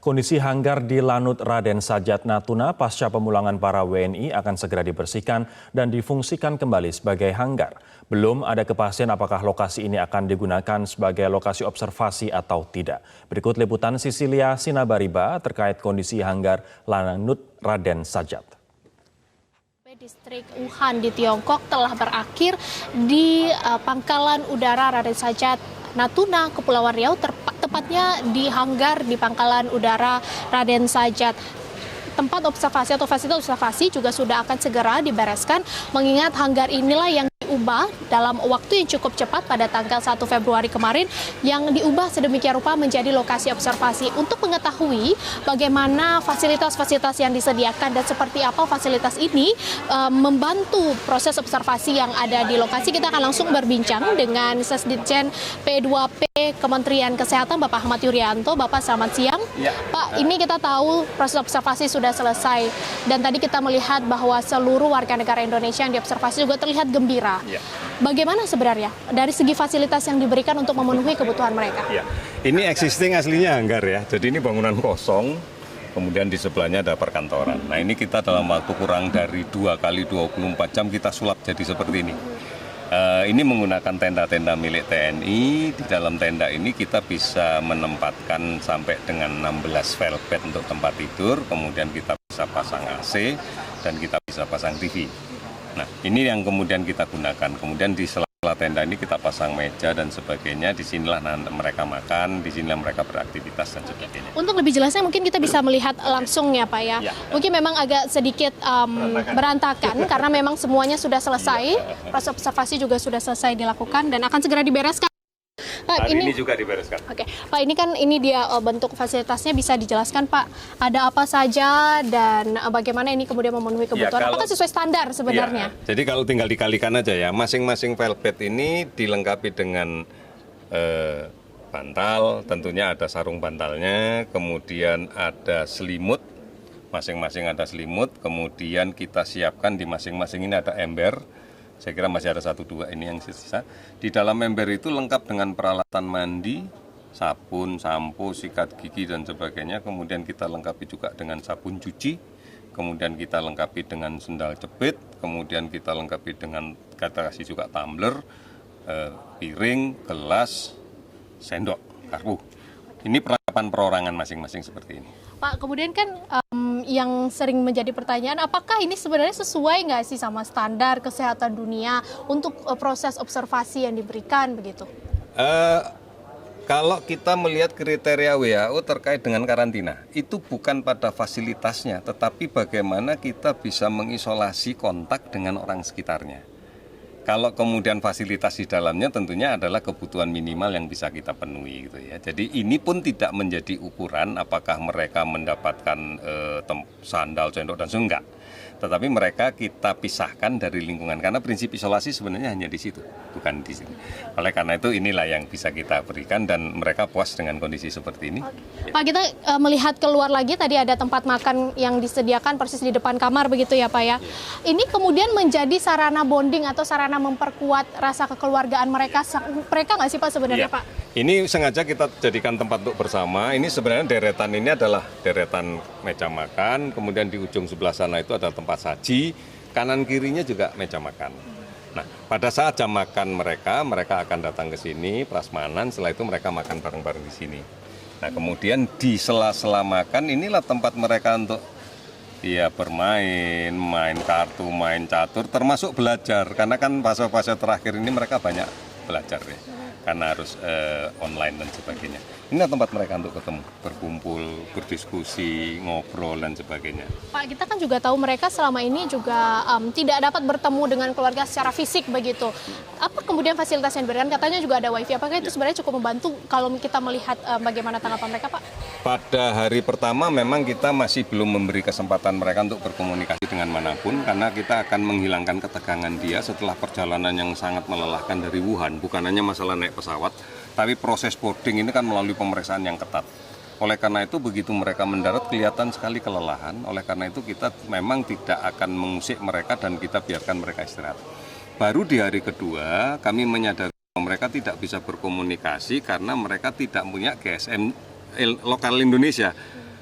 Kondisi hanggar di Lanut Raden Sajat Natuna pasca pemulangan para WNI akan segera dibersihkan dan difungsikan kembali sebagai hanggar. Belum ada kepastian apakah lokasi ini akan digunakan sebagai lokasi observasi atau tidak. Berikut liputan Sisilia Sinabariba terkait kondisi hanggar Lanut Raden Sajat. Distrik Wuhan di Tiongkok telah berakhir di Pangkalan Udara Raden Sajat Natuna, Kepulauan Riau, tepatnya di hanggar di Pangkalan Udara Raden Sajat. Tempat observasi atau fasilitas observasi juga sudah akan segera dibereskan, mengingat hanggar inilah yang diubah dalam waktu yang cukup cepat pada tanggal 1 Februari kemarin, yang diubah sedemikian rupa menjadi lokasi observasi. Untuk mengetahui bagaimana fasilitas-fasilitas yang disediakan dan seperti apa fasilitas ini membantu proses observasi yang ada di lokasi, kita akan langsung berbincang dengan Sesditjen P2P Kementerian Kesehatan Bapak Ahmad Yuryanto. Bapak, selamat siang. Ya. Pak, ini kita tahu proses observasi sudah selesai dan tadi kita melihat bahwa seluruh warga negara Indonesia yang diobservasi juga terlihat gembira. Ya. Bagaimana sebenarnya dari segi fasilitas yang diberikan untuk memenuhi kebutuhan mereka? Ya. Ini existing aslinya hanggar ya, jadi ini bangunan kosong, kemudian di sebelahnya ada perkantoran. Nah ini kita dalam waktu kurang dari 2 kali 24 jam kita sulap jadi seperti ini. Ini menggunakan tenda-tenda milik TNI. Di dalam tenda ini kita bisa menempatkan sampai dengan 16 velvet untuk tempat tidur, kemudian kita bisa pasang AC dan kita bisa pasang TV. Nah, ini yang kemudian kita gunakan. Kemudian di sela-sela tenda ini kita pasang meja dan sebagainya. Disinilah mereka makan, disinilah mereka beraktivitas dan sebagainya. Untuk lebih jelasnya mungkin kita bisa melihat langsung ya Pak ya. Mungkin memang agak sedikit berantakan karena memang semuanya sudah selesai. Proses observasi juga sudah selesai dilakukan dan akan segera dibereskan. Hari ini juga dibereskan. Oke, Pak, ini kan dia bentuk fasilitasnya, bisa dijelaskan Pak, ada apa saja dan bagaimana ini kemudian memenuhi kebutuhan, apakah sesuai standar sebenarnya? Ya, jadi kalau tinggal dikalikan aja ya, masing-masing velvet ini dilengkapi dengan bantal, tentunya ada sarung bantalnya, kemudian ada selimut, masing-masing ada selimut, kemudian kita siapkan di masing-masing ini ada ember. Saya kira masih ada 1-2 ini yang sisa. Di dalam ember itu lengkap dengan peralatan mandi, sabun, sampo, sikat gigi, dan sebagainya. Kemudian kita lengkapi juga dengan sabun cuci. Kemudian kita lengkapi dengan sendal jepit. Kemudian kita lengkapi dengan, kita kasih juga tumbler, piring, gelas, sendok, garpu. Ini perlengkapan perorangan masing-masing seperti ini. Pak, kemudian kan yang sering menjadi pertanyaan, apakah ini sebenarnya sesuai nggak sih sama standar kesehatan dunia untuk proses observasi yang diberikan begitu? Kalau kita melihat kriteria WHO terkait dengan karantina, itu bukan pada fasilitasnya, tetapi bagaimana kita bisa mengisolasi kontak dengan orang sekitarnya. Kalau kemudian fasilitas di dalamnya tentunya adalah kebutuhan minimal yang bisa kita penuhi gitu ya. Jadi ini pun tidak menjadi ukuran apakah mereka mendapatkan sandal, sendok dan enggak. Tetapi mereka kita pisahkan dari lingkungan karena prinsip isolasi sebenarnya hanya di situ, bukan di sini. Oleh karena itu inilah yang bisa kita berikan dan mereka puas dengan kondisi seperti ini. Pak, kita melihat keluar lagi tadi ada tempat makan yang disediakan persis di depan kamar begitu ya Pak ya. Ini kemudian menjadi sarana bonding atau sarana memperkuat rasa kekeluargaan mereka. Mereka nggak sih Pak sebenarnya Pak? Ini sengaja kita jadikan tempat untuk bersama. Ini sebenarnya deretan ini adalah deretan meja makan. Kemudian di ujung sebelah sana itu ada tempat saji. Kanan kirinya juga meja makan. Nah, pada saat jam makan mereka akan datang ke sini, prasmanan. Setelah itu mereka makan bareng-bareng di sini. Nah, kemudian di sela-sela makan inilah tempat mereka untuk bermain, main kartu, main catur, termasuk belajar. Karena kan fase-fase terakhir ini mereka banyak belajar ya. Karena harus online dan sebagainya. Ini tempat mereka untuk ketemu, berkumpul, berdiskusi, ngobrol dan sebagainya. Pak, kita kan juga tahu mereka selama ini juga tidak dapat bertemu dengan keluarga secara fisik begitu. Apa kemudian fasilitas yang diberikan? Katanya juga ada wifi. Apakah itu sebenarnya cukup membantu kalau kita melihat bagaimana tanggapan mereka, Pak? Pada hari pertama memang kita masih belum memberi kesempatan mereka untuk berkomunikasi dengan manapun karena kita akan menghilangkan ketegangan dia setelah perjalanan yang sangat melelahkan dari Wuhan. Bukan hanya masalah naik pesawat, tapi proses boarding ini kan melalui pemeriksaan yang ketat. Oleh karena itu begitu mereka mendarat kelihatan sekali kelelahan. Oleh karena itu kita memang tidak akan mengusik mereka dan kita biarkan mereka istirahat. Baru di hari kedua kami menyadari bahwa mereka tidak bisa berkomunikasi karena mereka tidak punya GSM lokal Indonesia.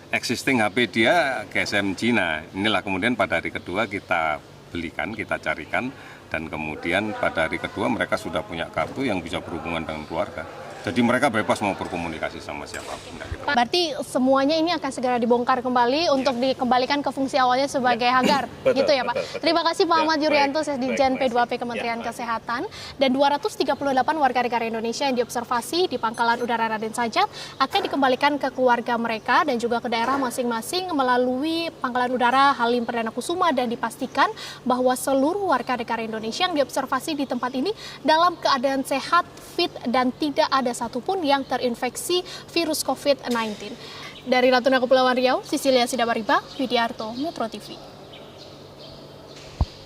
existing HP dia GSM Cina. Inilah kemudian pada hari kedua kita belikan, kita carikan, dan kemudian pada hari kedua mereka sudah punya kartu yang bisa berhubungan dengan keluarga. Jadi mereka bebas mau berkomunikasi sama siapapun. Pak, berarti semuanya ini akan segera dibongkar kembali untuk dikembalikan ke fungsi awalnya sebagai hanggar, Betul, gitu ya Pak? betul. Terima kasih Pak Ahmad Yuryanto, baik, Sekjen baik, P2P Kementerian Kesehatan. Dan 238 warga negara Indonesia yang diobservasi di Pangkalan Udara Raden Sajat akan dikembalikan ke keluarga mereka dan juga ke daerah masing-masing melalui Pangkalan Udara Halim Perdana Kusuma, dan dipastikan bahwa seluruh warga negara Indonesia yang diobservasi di tempat ini dalam keadaan sehat, fit, dan tidak ada satupun yang terinfeksi virus COVID-19. Dari Natuna Kepulauan Riau, Cecilia Sidabariba, Widiarto, Metro TV.